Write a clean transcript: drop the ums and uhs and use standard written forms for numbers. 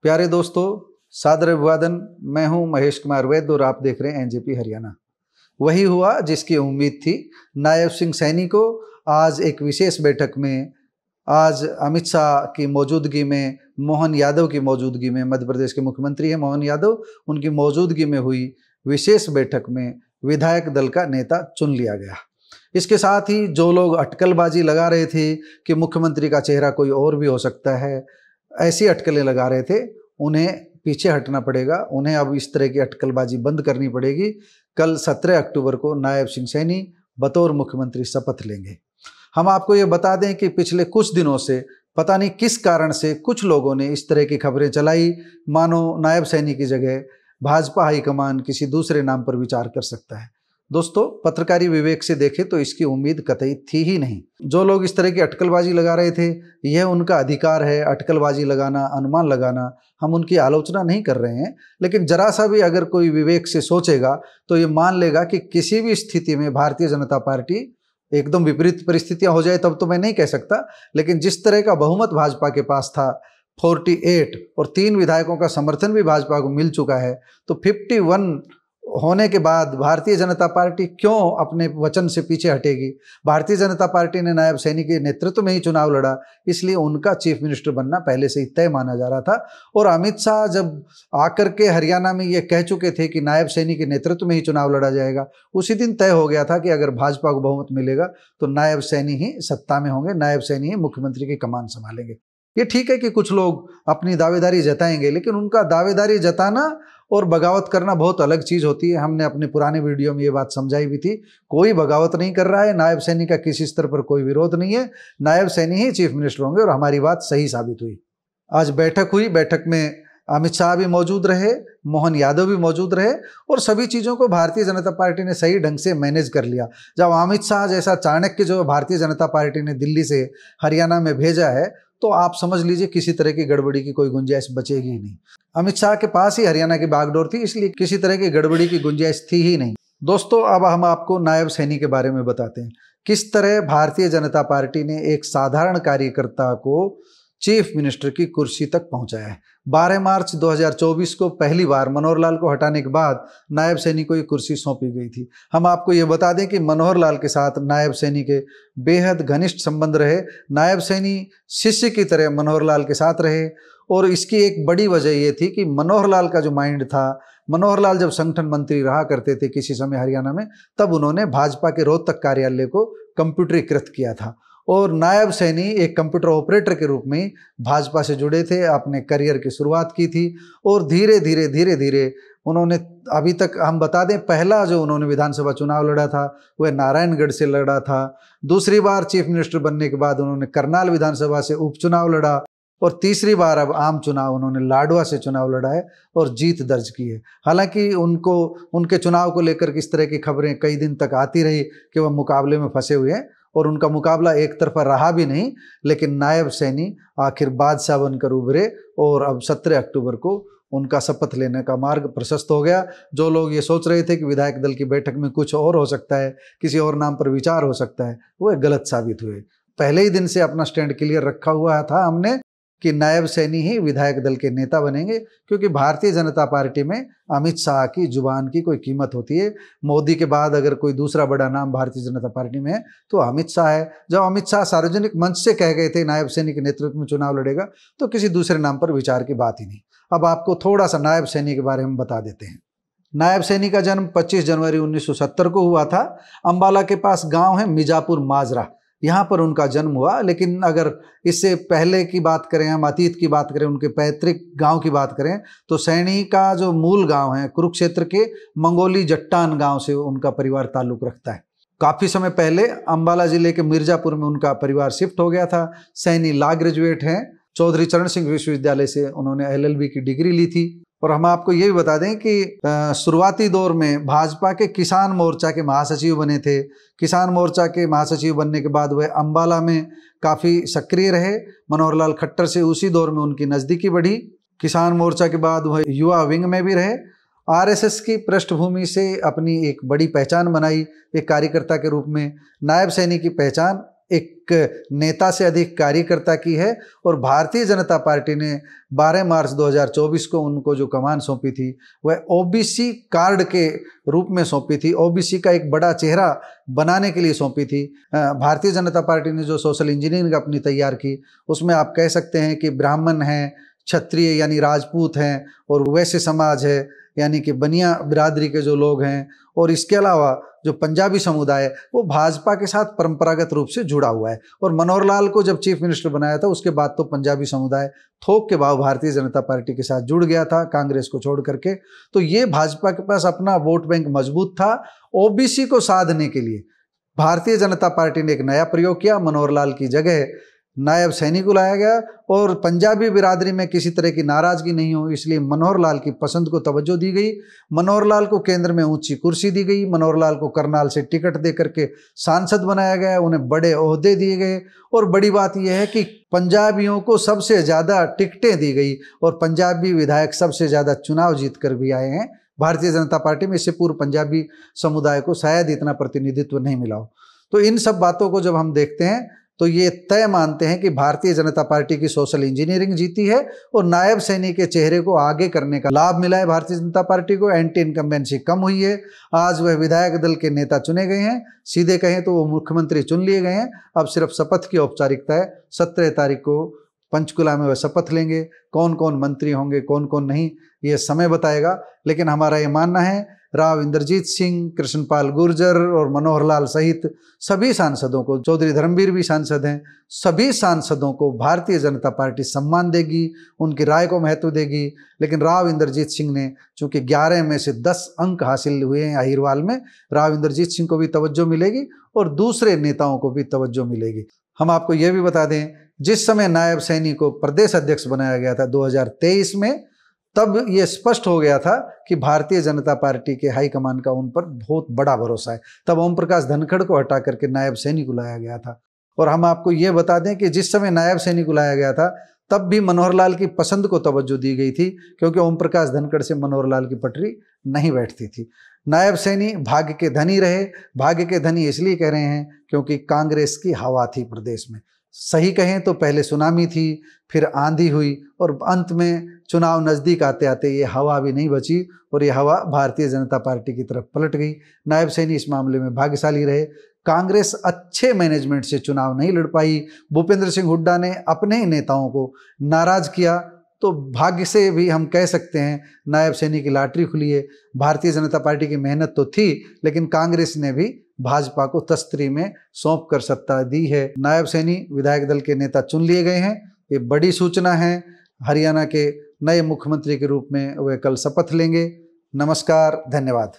प्यारे दोस्तों, सादर अभिवादन। मैं हूं महेश कुमार वैद्य और आप देख रहे हैं एनजेपी हरियाणा। वही हुआ जिसकी उम्मीद थी। नायब सिंह सैनी को आज एक विशेष बैठक में, आज अमित शाह की मौजूदगी में, मोहन यादव की मौजूदगी में, मध्य प्रदेश के मुख्यमंत्री हैं मोहन यादव, उनकी मौजूदगी में हुई विशेष बैठक में विधायक दल का नेता चुन लिया गया। इसके साथ ही जो लोग अटकलबाजी लगा रहे थे कि मुख्यमंत्री का चेहरा कोई और भी हो सकता है, ऐसी अटकलें लगा रहे थे, उन्हें पीछे हटना पड़ेगा। उन्हें अब इस तरह की अटकलबाजी बंद करनी पड़ेगी। कल 17 अक्टूबर को नायब सिंह सैनी बतौर मुख्यमंत्री शपथ लेंगे। हम आपको ये बता दें कि पिछले कुछ दिनों से पता नहीं किस कारण से कुछ लोगों ने इस तरह की खबरें चलाई मानो नायब सैनी की जगह भाजपा हाईकमान किसी दूसरे नाम पर विचार कर सकता है। दोस्तों, पत्रकारी विवेक से देखें तो इसकी उम्मीद कतई थी ही नहीं। जो लोग इस तरह की अटकलबाजी लगा रहे थे, यह उनका अधिकार है, अटकलबाजी लगाना, अनुमान लगाना। हम उनकी आलोचना नहीं कर रहे हैं, लेकिन जरा सा भी अगर कोई विवेक से सोचेगा तो ये मान लेगा कि किसी भी स्थिति में भारतीय जनता पार्टी, एकदम विपरीत परिस्थितियां हो जाए तब तो मैं नहीं कह सकता, लेकिन जिस तरह का बहुमत भाजपा के पास था 48 और 3 विधायकों का समर्थन भी भाजपा को मिल चुका है, तो 51 होने के बाद भारतीय जनता पार्टी क्यों अपने वचन से पीछे हटेगी। भारतीय जनता पार्टी ने नायब सैनी के नेतृत्व में ही चुनाव लड़ा, इसलिए उनका चीफ मिनिस्टर बनना पहले से ही तय माना जा रहा था। और अमित शाह जब आकर के हरियाणा में ये कह चुके थे कि नायब सैनी के नेतृत्व में ही चुनाव लड़ा जाएगा, उसी दिन तय हो गया था कि अगर भाजपा को बहुमत मिलेगा तो नायब सैनी ही सत्ता में होंगे, नायब सैनी ही मुख्यमंत्री की कमान संभालेंगे। ये ठीक है कि कुछ लोग अपनी दावेदारी जताएंगे, लेकिन उनका दावेदारी जताना और बगावत करना बहुत अलग चीज़ होती है। हमने अपने पुराने वीडियो में ये बात समझाई भी थी। कोई बगावत नहीं कर रहा है, नायब सैनी का किसी स्तर पर कोई विरोध नहीं है, नायब सैनी ही चीफ मिनिस्टर होंगे और हमारी बात सही साबित हुई। आज बैठक हुई, बैठक में अमित शाह भी मौजूद रहे, मोहन यादव भी मौजूद रहे और सभी चीज़ों को भारतीय जनता पार्टी ने सही ढंग से मैनेज कर लिया। जब अमित शाह जैसा चाणक्य जो भारतीय जनता पार्टी ने दिल्ली से हरियाणा में भेजा है, तो आप समझ लीजिए किसी तरह की गड़बड़ी की कोई गुंजाइश बचेगी ही नहीं। अमित शाह के पास ही हरियाणा की बागडोर थी, इसलिए किसी तरह की गड़बड़ी की गुंजाइश थी ही नहीं। दोस्तों, अब हम आपको नायब सैनी के बारे में बताते हैं, किस तरह भारतीय जनता पार्टी ने एक साधारण कार्यकर्ता को चीफ मिनिस्टर की कुर्सी तक पहुंचाया है। 12 मार्च 2024 को पहली बार मनोहर लाल को हटाने के बाद नायब सैनी को ये कुर्सी सौंपी गई थी। हम आपको ये बता दें कि मनोहर लाल के साथ नायब सैनी के बेहद घनिष्ठ संबंध रहे। नायब सैनी शिष्य की तरह मनोहर लाल के साथ रहे और इसकी एक बड़ी वजह ये थी कि मनोहर लाल का जो माइंड था, मनोहर लाल जब संगठन मंत्री रहा करते थे किसी समय हरियाणा में, तब उन्होंने भाजपा के रोहतक कार्यालय को कंप्यूटरीकृत किया था और नायब सैनी एक कंप्यूटर ऑपरेटर के रूप में भाजपा से जुड़े थे, अपने करियर की शुरुआत की थी और धीरे धीरे उन्होंने, अभी तक हम बता दें, पहला जो उन्होंने विधानसभा चुनाव लड़ा था वह नारायणगढ़ से लड़ा था। दूसरी बार चीफ मिनिस्टर बनने के बाद उन्होंने करनाल विधानसभा से उपचुनाव लड़ा और तीसरी बार अब आम चुनाव उन्होंने लाडवा से चुनाव लड़ा है और जीत दर्ज की है। हालांकि उनको उनके चुनाव को लेकर किस तरह की खबरें कई दिन तक आती रही कि वह मुकाबले में फंसे हुए हैं और उनका मुकाबला एक तरफा रहा भी नहीं, लेकिन नायब सैनी आखिर बादशाह बनकर उभरे और अब 17 अक्टूबर को उनका शपथ लेने का मार्ग प्रशस्त हो गया। जो लोग ये सोच रहे थे कि विधायक दल की बैठक में कुछ और हो सकता है, किसी और नाम पर विचार हो सकता है, वो गलत साबित हुए। पहले ही दिन से अपना स्टैंड क्लियर रखा हुआ था हमने कि नायब सैनी ही विधायक दल के नेता बनेंगे, क्योंकि भारतीय जनता पार्टी में अमित शाह की जुबान की कोई कीमत होती है। मोदी के बाद अगर कोई दूसरा बड़ा नाम भारतीय जनता पार्टी में है तो अमित शाह है। जब अमित शाह सार्वजनिक मंच से कह गए थे नायब सैनी के नेतृत्व में चुनाव लड़ेगा, तो किसी दूसरे नाम पर विचार की बात ही नहीं। अब आपको थोड़ा सा नायब सैनी के बारे में बता देते हैं। नायब सैनी का जन्म 25 जनवरी 1970 को हुआ था। अम्बाला के पास गाँव है मिर्जापुर माजरा, यहाँ पर उनका जन्म हुआ। लेकिन अगर इससे पहले की बात करें, हम अतीत की बात करें, उनके पैतृक गांव की बात करें, तो सैनी का जो मूल गांव है कुरुक्षेत्र के मंगोली जट्टान गांव से उनका परिवार ताल्लुक रखता है। काफ़ी समय पहले अम्बाला जिले के मिर्जापुर में उनका परिवार शिफ्ट हो गया था। सैनी लॉ ग्रेजुएट हैं, चौधरी चरण सिंह विश्वविद्यालय से उन्होंने LLB की डिग्री ली थी। और हम आपको ये भी बता दें कि शुरुआती दौर में भाजपा के किसान मोर्चा के महासचिव बने थे। किसान मोर्चा के महासचिव बनने के बाद वह अम्बाला में काफ़ी सक्रिय रहे। मनोहर लाल खट्टर से उसी दौर में उनकी नज़दीकी बढ़ी। किसान मोर्चा के बाद वह युवा विंग में भी रहे। RSS की पृष्ठभूमि से अपनी एक बड़ी पहचान बनाई एक कार्यकर्ता के रूप में। नायब सैनी की पहचान एक नेता से अधिक कार्यकर्ता की है। और भारतीय जनता पार्टी ने 12 मार्च 2024 को उनको जो कमान सौंपी थी वह ओबीसी कार्ड के रूप में सौंपी थी, ओबीसी का एक बड़ा चेहरा बनाने के लिए सौंपी थी। भारतीय जनता पार्टी ने जो सोशल इंजीनियरिंग अपनी तैयार की उसमें आप कह सकते हैं कि ब्राह्मण हैं, क्षत्रिय यानी राजपूत हैं, और वैश्य समाज है यानी कि बनिया बिरादरी के जो लोग हैं, और इसके अलावा जो पंजाबी समुदाय है वो भाजपा के साथ परंपरागत रूप से जुड़ा हुआ है। और मनोहर लाल को जब चीफ मिनिस्टर बनाया था उसके बाद तो पंजाबी समुदाय थोक के भाव भारतीय जनता पार्टी के साथ जुड़ गया था कांग्रेस को छोड़ करके। तो ये भाजपा के पास अपना वोट बैंक मजबूत था। ओबीसी को साधने के लिए भारतीय जनता पार्टी ने एक नया प्रयोग किया, मनोहर लाल की जगह नायब सैनी को लाया गया। और पंजाबी बिरादरी में किसी तरह की नाराजगी नहीं हो इसलिए मनोहर लाल की पसंद को तवज्जो दी गई। मनोहर लाल को केंद्र में ऊंची कुर्सी दी गई, मनोहर लाल को करनाल से टिकट दे करके सांसद बनाया गया, उन्हें बड़े ओहदे दिए गए। और बड़ी बात यह है कि पंजाबियों को सबसे ज़्यादा टिकटें दी गई और पंजाबी विधायक सबसे ज़्यादा चुनाव जीत कर भी आए हैं भारतीय जनता पार्टी में। इससे पूर्व पंजाबी समुदाय को शायद इतना प्रतिनिधित्व नहीं मिला हो। तो इन सब बातों को जब हम देखते हैं तो ये तय मानते हैं कि भारतीय जनता पार्टी की सोशल इंजीनियरिंग जीती है और नायब सैनी के चेहरे को आगे करने का लाभ मिला है भारतीय जनता पार्टी को। एंटी इनकम्बेंसी कम हुई है, आज वह विधायक दल के नेता चुने गए हैं, सीधे कहें तो वो मुख्यमंत्री चुन लिए गए हैं। अब सिर्फ शपथ की औपचारिकता है। 17 तारीख को पंचकुला में वह शपथ लेंगे। कौन कौन मंत्री होंगे कौन कौन नहीं ये समय बताएगा, लेकिन हमारा ये मानना है राव इंद्रजीत सिंह, कृष्णपाल गुर्जर और मनोहर लाल सहित सभी सांसदों को, चौधरी धर्मवीर भी सांसद हैं, सभी सांसदों को भारतीय जनता पार्टी सम्मान देगी, उनकी राय को महत्व देगी। लेकिन राव इंद्रजीत सिंह ने चूंकि 11 में से 10 अंक हासिल हुए हैं अहिरवाल में, राव इंद्रजीत सिंह को भी तवज्जो मिलेगी और दूसरे नेताओं को भी तवज्जो मिलेगी। हम आपको यह भी बता दें, जिस समय नायब सैनी को प्रदेश अध्यक्ष बनाया गया था 2023 में, तब ये स्पष्ट हो गया था कि भारतीय जनता पार्टी के हाईकमान का उन पर बहुत बड़ा भरोसा है। तब ओम प्रकाश धनखड़ को हटा करके नायब सैनी को लाया गया था। और हम आपको ये बता दें कि जिस समय नायब सैनी को लाया गया था तब भी मनोहर लाल की पसंद को तवज्जो दी गई थी, क्योंकि ओम प्रकाश धनखड़ से मनोहर लाल की पटरी नहीं बैठती थी। नायब सैनी भाग्य के धनी रहे। भाग्य के धनी इसलिए कह रहे हैं क्योंकि कांग्रेस की हवा थी प्रदेश में। सही कहें तो पहले सुनामी थी, फिर आंधी हुई और अंत में चुनाव नज़दीक आते आते ये हवा भी नहीं बची और ये हवा भारतीय जनता पार्टी की तरफ पलट गई। नायब सैनी इस मामले में भाग्यशाली रहे। कांग्रेस अच्छे मैनेजमेंट से चुनाव नहीं लड़ पाई। भूपेंद्र सिंह हुड्डा ने अपने ही नेताओं को नाराज किया, तो भाग्य से भी हम कह सकते हैं नायब सैनी की लॉटरी खुली है। भारतीय जनता पार्टी की मेहनत तो थी, लेकिन कांग्रेस ने भी भाजपा को तस्तरी में सौंप कर सत्ता दी है। नायब सैनी विधायक दल के नेता चुन लिए गए हैं। ये बड़ी सूचना है। हरियाणा के नए मुख्यमंत्री के रूप में वे कल शपथ लेंगे। नमस्कार, धन्यवाद।